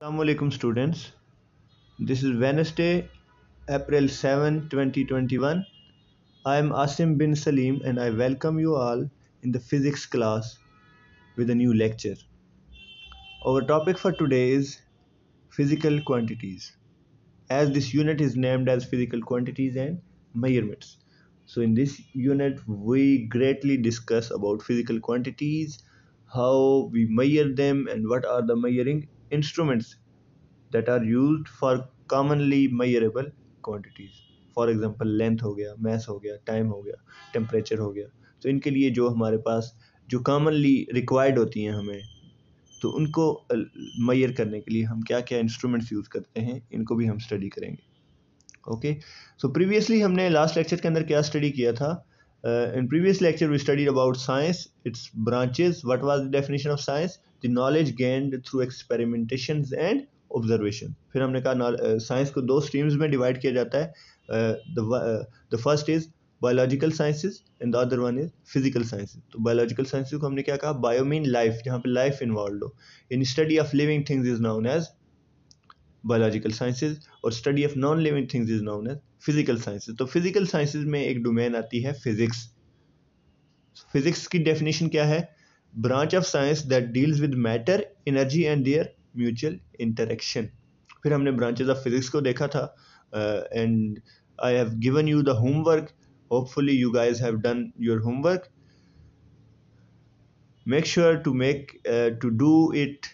Assalamualaikum students. This is Wednesday, April 7, 2021. I am Asim bin Salim and I welcome you all in the physics class with a new lecture. Our topic for today is physical quantities. As this unit is named as physical quantities and measurements. So in this unit we greatly discuss about physical quantities, how we measure them and what are the measuring instruments that are used for commonly measurable quantities. For example length हो गया, mess हो गया, time हो गया, temperature हो गया. तो इनके लिए जो हमारे पास जो कॉमनली रिक्वायर्ड होती हैं हमें, तो उनको मेजर करने के लिए हम क्या क्या इंस्ट्रूमेंट्स यूज़ करते हैं, इनको भी हम स्टडी करेंगे. ओके, सो प्रीवियसली हमने लास्ट लेक्चर के अंदर क्या स्टडी किया था. In previous lecture we studied about science, its branches. What was the definition of science? The knowledge gained through experimentations and observation. फिर हमने कहा साइंस को दो स्ट्रीम्स में डिवाइड किया जाता है. The first is biological sciences and the other one is physical sciences. तो बायोलॉजिकल साइंसेज को हमने क्या कहा? बायो मीन लाइफ, जहाँ पे लाइफ इन्वॉल्व हो. In study of living things is known as biological sciences और study of non living things is known as physical sciences. तो फिजिकल साइंसेज में एक डोमेन आती है फिजिक्स. फिजिक्स की डेफिनेशन क्या है? Branch of science that deals with matter, energy and their mutual interaction. फिर हमने ब्रांचेस ऑफ फिजिक्स को देखा था and I have given you the homework. Hopefully you guys have done your homework. Make sure to do it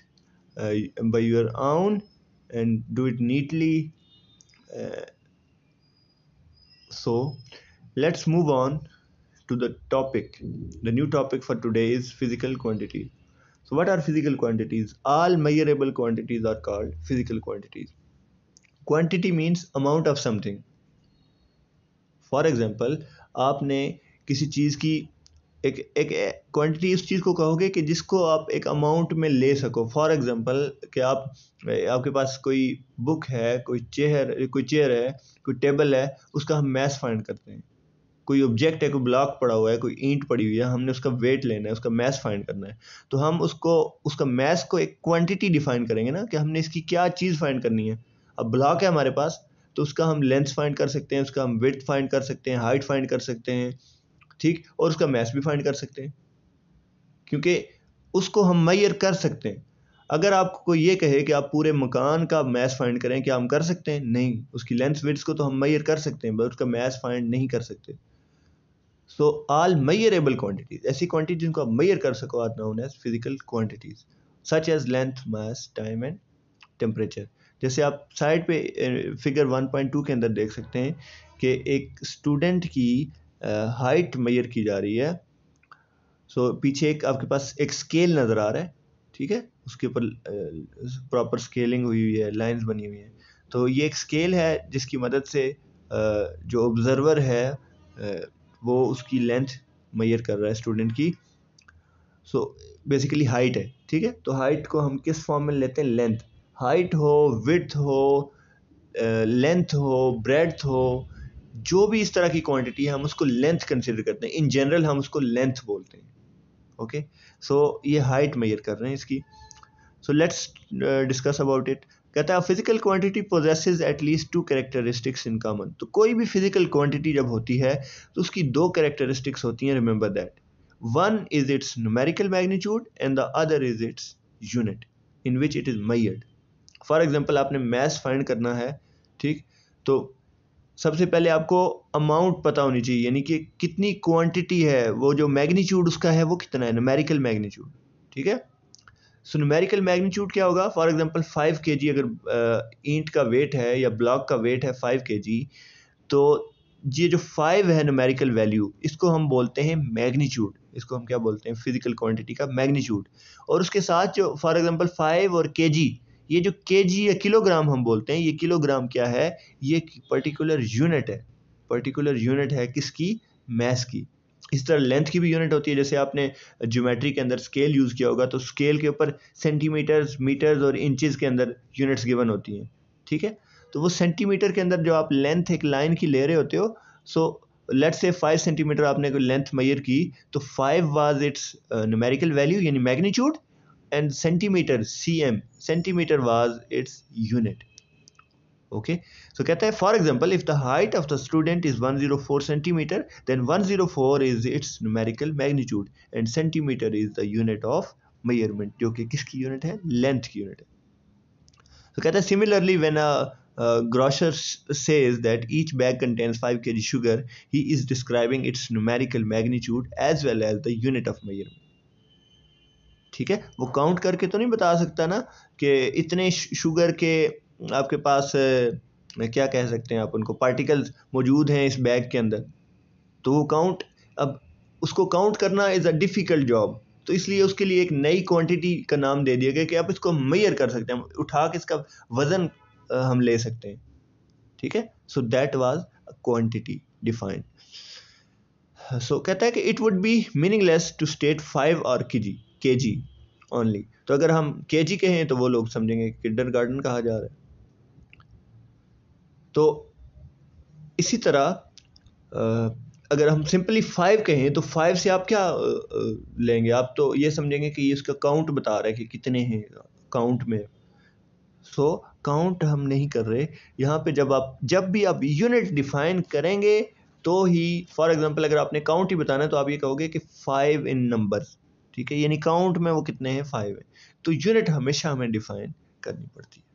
by your own and do it neatly. So let's move on to the topic. The new topic for today is physical quantities. So what are physical quantities? All measurable quantities are called physical quantities. Quantity means amount of something. For example, आपने किसी चीज़ की एक quantity उस चीज़ को कहोगे कि जिसको आप एक अमाउंट में ले सको. फॉर एग्जांपल कि आपके पास कोई बुक है, कोई चेयर है, कोई टेबल है, उसका हम मैस फाइंड करते हैं. कोई ऑब्जेक्ट है, कोई ब्लॉक पड़ा हुआ है, कोई ईंट पड़ी हुई है, हमने उसका वेट लेना है, उसका मैस फाइंड करना है. तो हम उसका मैस को एक क्वांटिटी डिफाइन करेंगे ना, कि हमने इसकी क्या चीज़ फाइंड करनी है. अब ब्लॉक है हमारे पास, तो उसका हम लेंथ फाइंड कर सकते हैं, उसका हम विड्थ फाइंड कर सकते हैं, हाइट फाइंड कर सकते हैं, ठीक, और उसका मैस भी फाइंड कर सकते हैं, क्योंकि उसको हम मेजर कर सकते हैं. अगर आपको ये कहे कि आप पूरे मकान का मैस फाइंड करें, क्या हम कर सकते हैं? नहीं. उसकी लेंथ विड्थ को तो हम मेजर कर सकते हैं, बट उसका मैस फाइंड नहीं कर सकते. सो ऑल मेजरेबल क्वांटिटीज, ऐसी क्वांटिटी जिनको आप मेजर कर सको, are known as physical quantities, such as length, mass, time and temperature. जैसे आप साइड पे फिगर 1.2 के अंदर देख सकते हैं कि एक स्टूडेंट की हाइट मेजर की जा रही है. सो पीछे एक आपके पास एक स्केल नज़र आ रहा है, ठीक है, उसके ऊपर प्रॉपर स्केलिंग हुई हुई है, लाइंस बनी हुई हैं. तो ये एक स्केल है जिसकी मदद से जो ऑब्जर्वर है वो उसकी लेंथ मेजर कर रहा है स्टूडेंट की. सो बेसिकली हाइट है, ठीक है. तो हाइट को हम किस फॉर्म में लेते हैं? लेंथ. हाइट हो, विड्थ हो, लेंथ हो, ब्रेड्थ हो, जो भी इस तरह की क्वांटिटी है हम उसको लेंथ कंसिडर करते हैं. इन जनरल हम उसको लेंथ बोलते हैं. ओके, सो ये हाइट मेजर कर रहे हैं इसकी. So let's discuss about it. कहता है physical quantity possesses at least 2 characteristics in common. तो कोई भी फिजिकल क्वांटिटी जब होती है तो उसकी 2 कैरेक्टरिस्टिक्स होती हैं. Remember that. One is its numerical magnitude and the other is its unit in which it is measured. For example आपने मैस फाइंड करना है, ठीक, तो सबसे पहले आपको अमाउंट पता होनी चाहिए, यानी कि कितनी क्वांटिटी है, वो जो मैग्नीट्यूड उसका है वो कितना है, न्यूमेरिकल मैग्नीट्यूड, ठीक है. सो न्यूमेरिकल मैग्नीट्यूड क्या होगा? फॉर एग्जांपल 5 kg अगर ईंट का वेट है या ब्लॉक का वेट है 5 kg, तो ये जो 5 है न्यूमेरिकल वैल्यू, इसको हम बोलते हैं मैग्नीट्यूड. इसको हम क्या बोलते हैं? फिजिकल क्वांटिटी का मैग्नीट्यूड. और उसके साथ जो फॉर एग्जांपल 5 और kg, ये जो kg या किलोग्राम हम बोलते हैं, ये किलोग्राम क्या है? ये पर्टिकुलर यूनिट है. पर्टिकुलर यूनिट है किसकी? मैस की. इस तरह लेंथ की भी यूनिट होती है. जैसे आपने ज्योमेट्री के अंदर स्केल यूज़ किया होगा, तो स्केल के ऊपर सेंटीमीटर्स, मीटर्स और इंचेस के अंदर यूनिट्स गिवन होती हैं, ठीक है. तो वो सेंटीमीटर के अंदर जो आप लेंथ एक लाइन की ले रहे होते हो, सो लेट्स से 5 सेंटीमीटर आपने कोई लेंथ मेजर की, तो 5 वाज इट्स न्यूमेरिकल वैल्यू यानी magnitude, and centimeter cm, centimeter was its unit. Okay so कहता है for example if the height of the student is 104 centimetre then 104 is its numerical magnitude and centimetre is the unit of measurement, जो कि किसकी unit है, length की unit है. तो कहता है similarly when a grocer says that each bag contains 5 kg sugar, he is describing its numerical magnitude as well as the unit of measurement. ठीक है, वो काउंट करके तो नहीं बता सकता ना कि इतने शुगर के आपके पास क्या कह सकते हैं आप उनको, पार्टिकल्स मौजूद हैं इस बैग के अंदर. तो वो काउंट, अब उसको काउंट करना इज़ अ डिफ़िकल्ट जॉब, तो इसलिए उसके लिए एक नई क्वांटिटी का नाम दे दिया गया कि आप इसको मेजर कर सकते हैं, उठा के इसका वज़न हम ले सकते हैं. ठीक है, so that was quantity defined. So कहता है कि it would be meaningless to state 5 और केजी ओनली. तो अगर हम केजी कहें तो वो लोग समझेंगे किंडरगार्टन कहा जा रहा है. तो इसी तरह अगर हम सिंपली 5 कहें तो 5 से आप क्या लेंगे, आप तो ये समझेंगे कि ये इसका काउंट बता रहा है कि कितने हैं काउंट में. सो काउंट हम नहीं कर रहे यहाँ पे. जब भी आप यूनिट डिफाइन करेंगे तो ही, फॉर एग्जांपल अगर आपने काउंट ही बताना है तो आप ये कहोगे कि 5 इन नंबर्स. ठीक है, यानी काउंट में वो कितने हैं, 5 है. तो यूनिट हमेशा हमें डिफाइन करनी पड़ती है.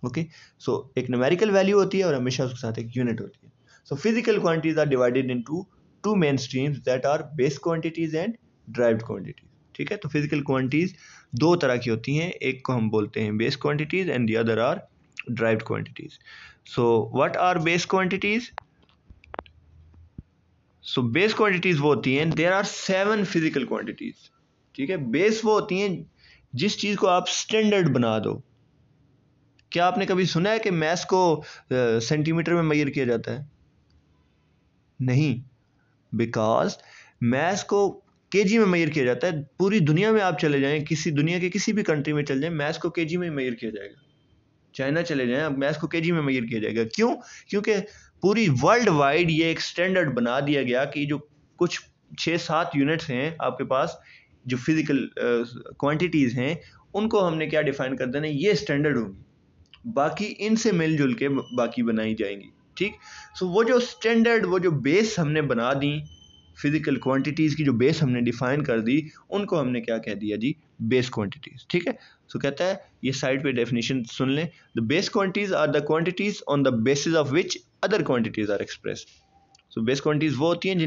ओके, सो एक न्यूमेरिकल वैल्यू होती है और हमेशा उसके साथ एक यूनिट होती है. So physical quantities are divided into two main streams that are base quantities and derived quantities. ठीक है, तो फिजिकल क्वांटिटीज दो तरह की होती हैं, एक को हम बोलते हैं base quantities and the other are derived quantities. So what are base quantities? So base quantities वो होती हैं, देयर आर 7 फिजिकल क्वांटिटीज. ठीक है, बेस वो होती हैं जिस चीज़ को आप स्टैंडर्ड बना दो. क्या आपने कभी सुना है कि मैथ्स को सेंटीमीटर में मेजर किया जाता है? नहीं, बिकॉज मैथ्स को केजी में मेजर किया जाता है. पूरी दुनिया में आप चले जाएं, किसी दुनिया के किसी भी कंट्री में चले जाएं, मैथ्स को केजी में मेजर किया जाएगा. चाइना चले जाएं, अब मैथ्स को केजी में मेजर किया जाएगा. क्यों? क्योंकि पूरी वर्ल्ड वाइड ये एक स्टैंडर्ड बना दिया गया कि जो कुछ 6-7 यूनिट्स हैं आपके पास, जो फिजिकल क्वांटिटीज़ हैं, उनको हमने क्या डिफाइन कर देना, ये स्टैंडर्ड होंगी, बाकी इनसे मिलजुल के बाकी बनाई जाएंगी. ठीक, सो वो जो स्टैंडर्ड, वो जो बेस हमने बना दी, फिजिकल क्वांटिटीज़ की जो बेस हमने डिफाइन कर दी, उनको हमने क्या कह दिया जी, बेस क्वांटिटीज़. ठीक है, सो कहता है, ये साइड पे डेफिनेशन सुन लें. The base quantities are the quantities on the basis of which other quantities are expressed. So base quantities वो होती हैं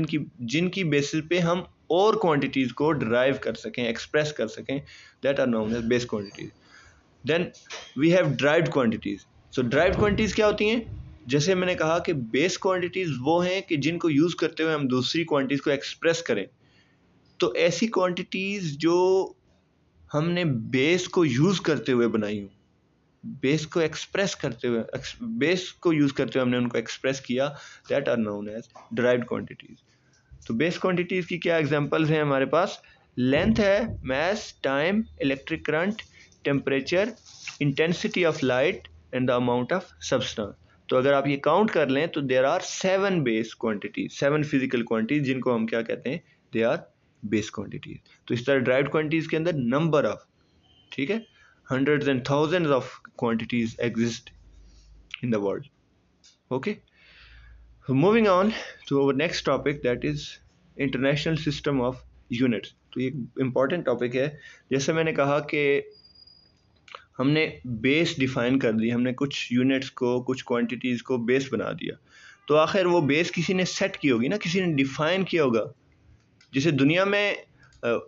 जिनकी बेसिस पे हम और क्वांटिटीज़ को डिराइव कर सकें, एक्सप्रेस कर सकें, that are known as base quantities. Then we have derived quantities. So derived quantities क्या होती हैं? जैसे मैंने कहा कि बेस क्वांटिटीज़ वो हैं कि जिनको यूज़ करते हुए हम दूसरी क्वांटिटीज़ को एक्सप्रेस करें. तो ऐसी क्वांटिटीज़ जो हमने बेस को यूज़ करते हुए बनाई हूँ, बेस को एक्सप्रेस करते हुए, बेस को यूज़ करते हुए हमने उनको एक्सप्रेस किया, that are known as derived quantities. तो बेस क्वांटिटीज़ की क्या एग्जांपल्स हैं हमारे पास? लेंथ है, mass, time, electric current, temperature, intensity of light and the amount of substance. तो अगर आप ये काउंट कर लें तो there are 7 base quantities, 7 physical quantities, जिनको हम क्या कहते हैं, दे आर बेस क्वांटिटीज. तो इस तरह ड्राइव्ड क्वांटिटीज के अंदर नंबर ऑफ, ठीक है, hundreds and thousands of quantities exist in the world. Okay, so moving on to our next topic, that is international system of units. तो ये important topic है. जैसे मैंने कहा कि हमने बेस डिफाइन कर दी, हमने कुछ यूनिट्स को, कुछ क्वांटिटीज़ को बेस बना दिया. तो आखिर वो बेस किसी ने सेट की होगी ना, किसी ने डिफाइन किया होगा. जैसे दुनिया में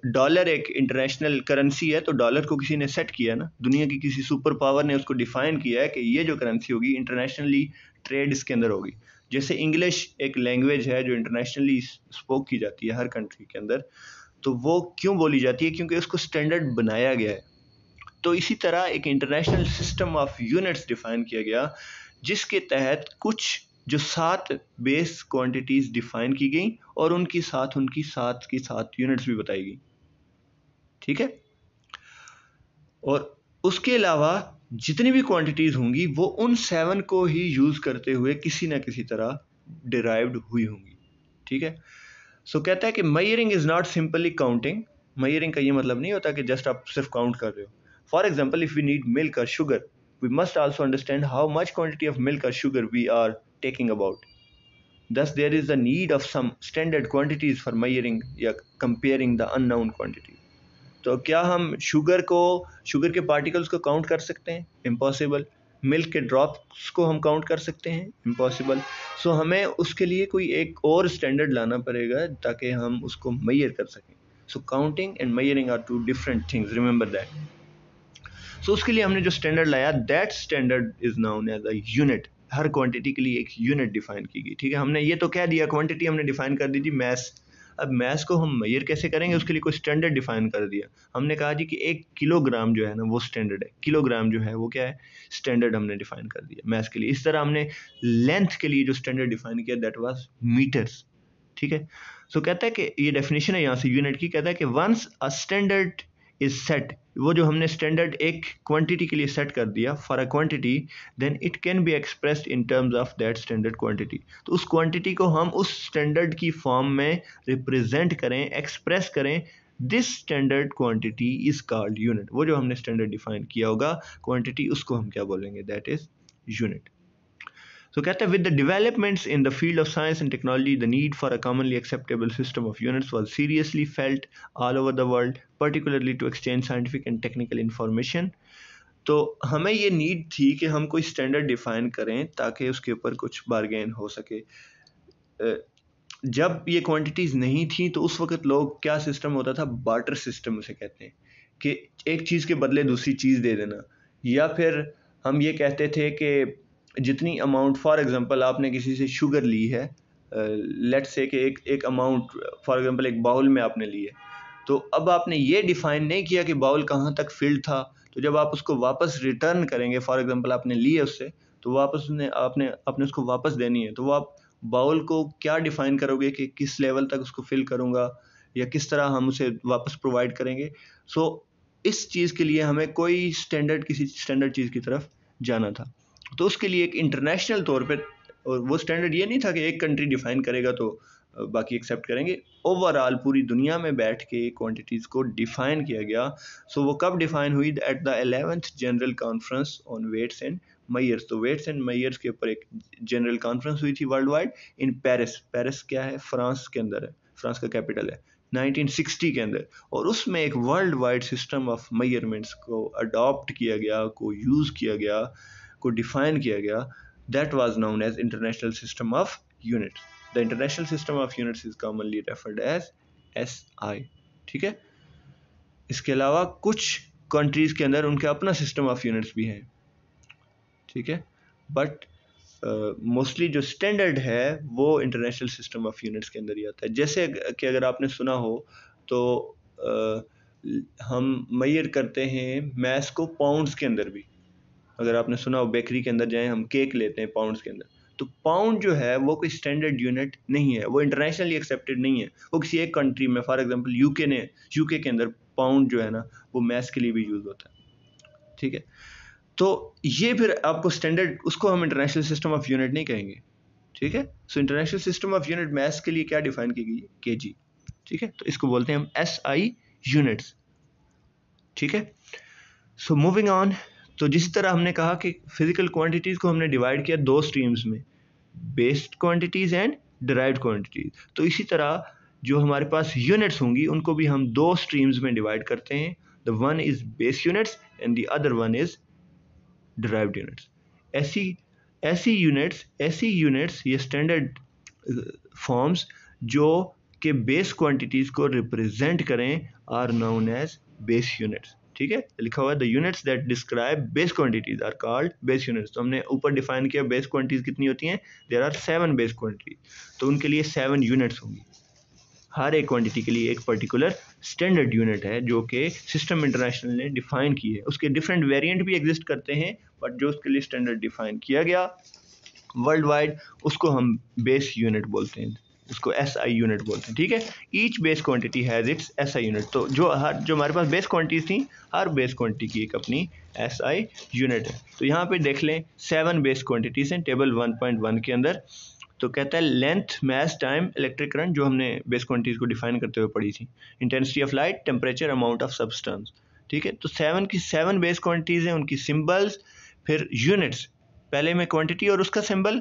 डॉलर एक इंटरनेशनल करेंसी है, तो डॉलर को किसी ने सेट किया ना, दुनिया की किसी सुपर पावर ने उसको डिफाइन किया है कि ये जो करेंसी होगी इंटरनेशनली ट्रेड इसके अंदर होगी. जैसे इंग्लिश एक लैंग्वेज है जो इंटरनेशनली स्पोक की जाती है हर कंट्री के अंदर, तो वो क्यों बोली जाती है? क्योंकि उसको स्टैंडर्ड बनाया गया है. तो इसी तरह एक international system of units define किया गया, जिसके तहत कुछ जो 7 बेस क्वांटिटीज़ डिफाइन की गई और उनकी साथ यूनिट्स भी बताई गई. ठीक है, और उसके अलावा जितनी भी क्वांटिटीज़ होंगी वो उन 7 को ही यूज़ करते हुए किसी ना किसी तरह डिराइव्ड हुई होंगी. ठीक है, सो कहता है कि measuring is not simply counting, मयरिंग का ये मतलब नहीं होता कि जस्ट आप सिर्फ काउंट कर रहे हो. For example, if we need milk और sugar, we must also understand how much quantity of milk और sugar we are taking about. Thus, there is a need of some standard quantities for measuring या comparing the unknown quantity. तो क्या हम sugar के particles को count कर सकते हैं? इम्पॉसिबल. मिल्क के ड्रॉप्स को हम काउंट कर सकते हैं? इम्पॉसिबल. सो हमें उसके लिए कोई एक और स्टैंडर्ड लाना पड़ेगा ताकि हम उसको मेजर कर सकें. So counting and measuring are two different things, remember that. सो उसके लिए हमने जो स्टैंडर्ड लाया, that standard is known as a unit. हर क्वांटिटी के लिए एक यूनिट डिफाइन की गई. ठीक है, हमने ये तो कह दिया, क्वांटिटी हमने डिफाइन कर दी थी मैस. अब मैस को हम मेजर कैसे करेंगे, उसके लिए कोई स्टैंडर्ड डिफाइन कर दिया. हमने कहा जी कि 1 किलोग्राम जो है ना वो स्टैंडर्ड है. किलोग्राम जो है वो क्या है, स्टैंडर्ड हमने डिफाइन कर दिया मैस के लिए. इस तरह हमने लेंथ के लिए जो स्टैंडर्ड डिफाइन किया, दैट वाज मीटर्स. ठीक है. सो कहता है कि ये डेफिनेशन है यहाँ से यूनिट की. कहता है कि once a standard is set, वो जो हमने स्टैंडर्ड एक क्वांटिटी के लिए सेट कर दिया for a quantity, then it can be expressed in terms of that standard quantity. तो उस क्वांटिटी को हम उस स्टैंडर्ड की फॉर्म में रिप्रेजेंट करें, एक्सप्रेस करें. This standard quantity is called unit. वो जो हमने स्टैंडर्ड डिफाइन किया होगा क्वांटिटी, उसको हम क्या बोलेंगे, दैट इज यूनिट. So कहते हैं with the developments in the field of science and technology, the need for a commonly acceptable system of units was seriously felt all over the world, particularly to exchange scientific and technical information. तो हमें ये need थी कि हम कोई standard define करें ताकि उसके ऊपर कुछ बारगेन हो सके. जब ये क्वांटिटीज़ नहीं थी तो उस वक्त लोग क्या सिस्टम होता था, बार्टर सिस्टम उसे कहते हैं, कि एक चीज़ के बदले दूसरी चीज़ दे देना. या फिर हम ये कहते थे कि जितनी अमाउंट, फॉर एग्जांपल आपने किसी से शुगर ली है, लेट्स से कि एक अमाउंट फॉर एग्जांपल एक बाउल में आपने ली है, तो अब आपने ये डिफाइन नहीं किया कि बाउल कहाँ तक फिल्ड था. तो जब आप उसको वापस रिटर्न करेंगे, फॉर एग्जांपल आपने ली है उससे, तो वापस आपने उसको वापस देनी है, तो वो आप बाउल को क्या डिफाइन करोगे कि किस लेवल तक उसको फिल करूँगा या किस तरह हम उसे वापस प्रोवाइड करेंगे. सो इस चीज़ के लिए हमें कोई किसी स्टैंडर्ड चीज़ की तरफ जाना था. तो उसके लिए एक इंटरनेशनल तौर पे, और वो स्टैंडर्ड ये नहीं था कि एक कंट्री डिफाइन करेगा तो बाकी एक्सेप्ट करेंगे. ओवरऑल पूरी दुनिया में बैठ के क्वांटिटीज़ को डिफाइन किया गया. सो वो कब डिफाइन हुई, at the 11th general conference on weights and measures. तो वेट्स एंड मेजर्स के ऊपर एक जनरल कॉन्फ्रेंस हुई थी world wide in Paris. Paris क्या है, फ्रांस के अंदर है, फ्रांस का कैपिटल है, 1960 के अंदर. और उसमें एक world wide system of measurements को अडॉप्ट किया गया, को यूज़ किया गया, को डिफाइन किया गया. That was known as international system of units. The international system of units is commonly referred as SI. ठीक है. इसके अलावा कुछ कंट्रीज के अंदर उनके अपना सिस्टम ऑफ यूनिट्स भी हैं. ठीक है. बट मोस्टली जो स्टैंडर्ड है वो इंटरनेशनल सिस्टम ऑफ यूनिट्स के अंदर ही आता है. जैसे कि अगर आपने सुना हो तो हम मेजर करते हैं मैस को पाउंड्स के अंदर भी. अगर आपने सुना हो, बेकरी के अंदर जाएं, हम केक लेते हैं पाउंड्स के अंदर. तो पाउंड जो है वो कोई स्टैंडर्ड यूनिट नहीं है, वो इंटरनेशनली एक्सेप्टेड नहीं है. वो किसी एक कंट्री में, फॉर एग्जांपल यूके के अंदर पाउंड जो है ना वो मैस के लिए भी यूज़ होता है. ठीक है. तो ये फिर आपको स्टैंडर्ड, उसको हम इंटरनेशनल सिस्टम ऑफ यूनिट नहीं कहेंगे. ठीक है. So international system of unit mass के लिए क्या डिफाइन की गई है, kg. ठीक है. तो इसको बोलते हैं हम SI यूनिट्स. ठीक है. So moving on. तो जिस तरह हमने कहा कि फिजिकल क्वांटिटीज़ को हमने डिवाइड किया 2 स्ट्रीम्स में, based quantities and derived quantities. तो इसी तरह जो हमारे पास यूनिट्स होंगी उनको भी हम 2 स्ट्रीम्स में डिवाइड करते हैं. The one is base units and the other one is derived units. ऐसी यूनिट्स ये स्टैंडर्ड फॉर्म्स जो कि बेस क्वांटिटीज़ को रिप्रेजेंट करें are known as base units. ठीक है. लिखा हुआ है the units that describe base quantities are called base units. तो हमने ऊपर डिफाइन किया बेस क्वांटिटीज कितनी होती हैं, देयर आर 7 बेस क्वांटिटी. तो उनके लिए 7 यूनिट्स होंगी. हर एक क्वांटिटी के लिए एक पर्टिकुलर स्टैंडर्ड यूनिट है जो कि सिस्टम इंटरनेशनल ने डिफाइन की है. उसके डिफरेंट वेरिएंट भी एग्जिस्ट करते हैं, बट जो उसके लिए स्टैंडर्ड डिफाइन किया गया वर्ल्ड वाइड, उसको हम बेस यूनिट बोलते हैं, उसको SI यूनिट बोलते हैं. ठीक है. Each base quantity has its SI unit. तो जो हमारे पास बेस क्वांटिटीज थी, हर बेस क्वांटिटी की एक अपनी SI यूनिट है. तो यहाँ पे देख लें 7 बेस क्वांटिटीज हैं टेबल 1.1 के अंदर. तो कहता है length, mass, time, electric current, जो हमने बेस क्वांटिटीज को डिफाइन करते हुए पढ़ी थी, intensity of light, temperature, amount of substance. ठीक है, तो 7 की 7 बेस क्वांटिटीज हैं, उनकी सिंबल्स, फिर यूनिट्स, पहले में क्वांटिटी और उसका सिंबल,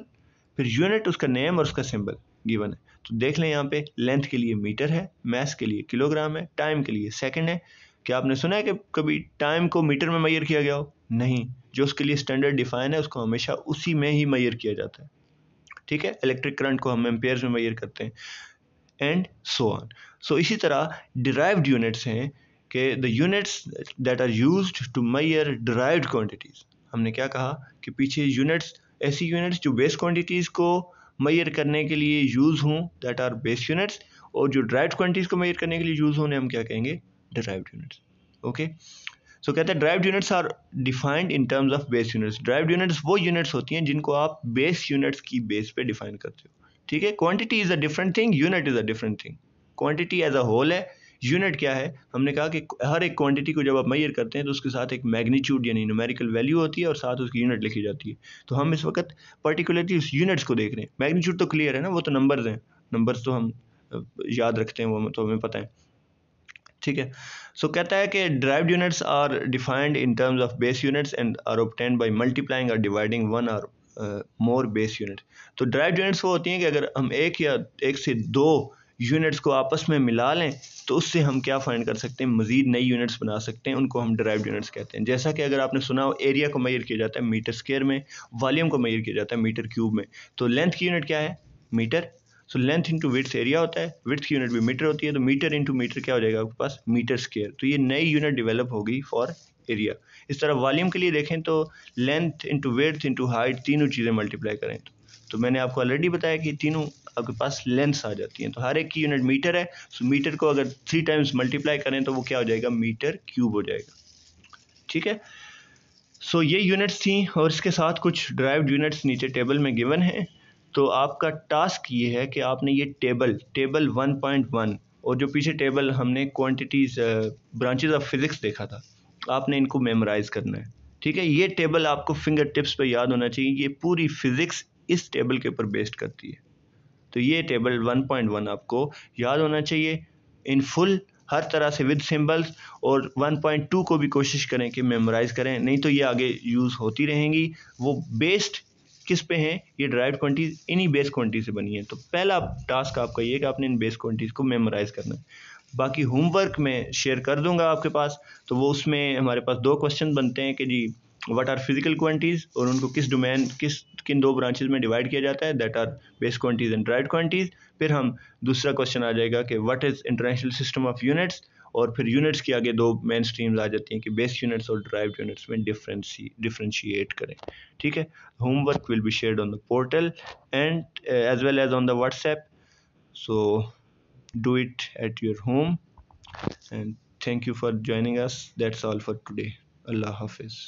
फिर यूनिट, उसका नेम और उसका सिंबल गिवन है। तो देख लें यहाँ पे लेंथ के लिए मीटर है, मास के लिए किलोग्राम है, टाइम के लिए सेकंड है। क्या आपने सुना है कि कभी टाइम को मीटर में मेजर किया गया हो? नहीं, जो उसके लिए स्टैंडर्ड डिफाइन है उसको हमेशा उसी में ही मेजर किया जाता है। ठीक है, इलेक्ट्रिक करंट को हम एम्पेयर्स में मेजर करते हैं, एंड सो ऑन। सो इसी तरह डिराइव्ड यूनिट्स हैं कि the units that are used to measure derived quantities. हमने क्या कहा कि पीछे यूनिट्स, ऐसी यूनिट्स जो बेस क्वांटिटीज को मेजर करने के लिए यूज हों, दैट आर बेस यूनिट्स, और जो डिराइव्ड क्वांटिटीज को मेजर करने के लिए यूज होने हम क्या कहेंगे? Derived units. ओके, सो कहते हैं derived units are defined in terms of base units. Derived units वो यूनिट्स होती हैं जिनको आप बेस यूनिट्स की बेस पे डिफाइन करते हो। ठीक है, quantity is a different thing, unit is a different thing. Quantity as a whole है, यूनिट क्या है? हमने कहा कि हर एक क्वांटिटी को जब आप मेजर करते हैं तो उसके साथ एक मैग्नीट्यूड यानी न्यूमेरिकल वैल्यू होती है और साथ उसकी यूनिट लिखी जाती है। तो हम इस वक्त पर्टिकुलरली उस यूनिट्स को देख रहे हैं। मैग्नीट्यूड तो क्लियर है ना, वो तो नंबर्स हैं, नंबर्स तो हम याद रखते हैं, वो तो हमें पता है। ठीक है, सो कहता है कि derived units are defined in terms of base units and are obtained by multiplying और डिवाइडिंग वन और मोर बेस यूनिट। तो डिराइव्ड यूनिट्स वो होती हैं कि अगर हम एक से दो यूनिट्स को आपस में मिला लें तो उससे हम क्या फाइंड कर सकते हैं? मजीद नई यूनिट्स बना सकते हैं, उनको हम डिराइव्ड यूनिट्स कहते हैं। जैसा कि अगर आपने सुना हो, एरिया को मेजर किया जाता है मीटर स्क्वायर में, वॉल्यूम को मेजर किया जाता है मीटर क्यूब में। तो लेंथ की यूनिट क्या है? Metre. So length into width area होता है, विड्थ की यूनिट भी मीटर होती है, तो मीटर इंटू मीटर क्या हो जाएगा आपके पास? Metre square. तो ये नई यूनिट डेवलप होगी फॉर एरिया। इस तरह वॉल्यूम के लिए देखें तो length into width into height, तीनों चीज़ें मल्टीप्लाई करें तो मैंने आपको ऑलरेडी बताया कि तीनों आपके पास लेंथ्स आ जाती हैं। तो हर एक की यूनिट मीटर है, सो मीटर को अगर 3 टाइम्स मल्टीप्लाई करें तो वो क्या हो जाएगा? मीटर क्यूब हो जाएगा। ठीक है, सो ये यूनिट्स थी और इसके साथ कुछ ड्राइव्ड यूनिट्स नीचे टेबल में गिवन हैं। तो आपका टास्क ये है कि आपने ये टेबल 1.1 और जो पीछे टेबल हमने क्वांटिटीज ब्रांचेस ऑफ फिजिक्स देखा था, आपने इनको मेमोराइज करना है। ठीक है, ये टेबल आपको फिंगर टिप्स पे याद होना चाहिए। ये पूरी फिजिक्स इस टेबल के ऊपर बेस्ड करती है। तो ये टेबल 1.1 आपको याद होना चाहिए इन फुल, हर तरह से विद सिंबल्स। और 1.2 को भी कोशिश करें कि मेमोराइज करें, नहीं तो ये आगे यूज़ होती रहेंगी। वो बेस्ड किस पे हैं? ये ड्राइव्ड क्वांटिटीज इन्हीं बेस क्वांटिटी से बनी है। तो पहला टास्क आपका ये कि आपने इन बेस क्वांटिटीज को मेमोराइज करना है। बाकी होमवर्क मैं शेयर कर दूंगा आपके पास। तो वो उसमें हमारे पास 2 क्वेश्चन बनते हैं कि जी व्हाट आर फिजिकल क्वांटिटीज, और उनको किस डोमेन किन 2 ब्रांचेज में डिवाइड किया जाता है, that are base quantities and derived quantities. फिर हम दूसरा क्वेश्चन आ जाएगा कि what is international system of units, और फिर यूनिट्स की आगे 2 मेन स्ट्रीम्स आ जाती हैं कि बेस यूनिट्स और ड्राइव्ड यूनिट्स में डिफरेंशिएट करें। ठीक है, homework will be shared on the portal and as well as on the WhatsApp. So do it at your home, and thank you for joining us. That's all for today. Allah Hafiz.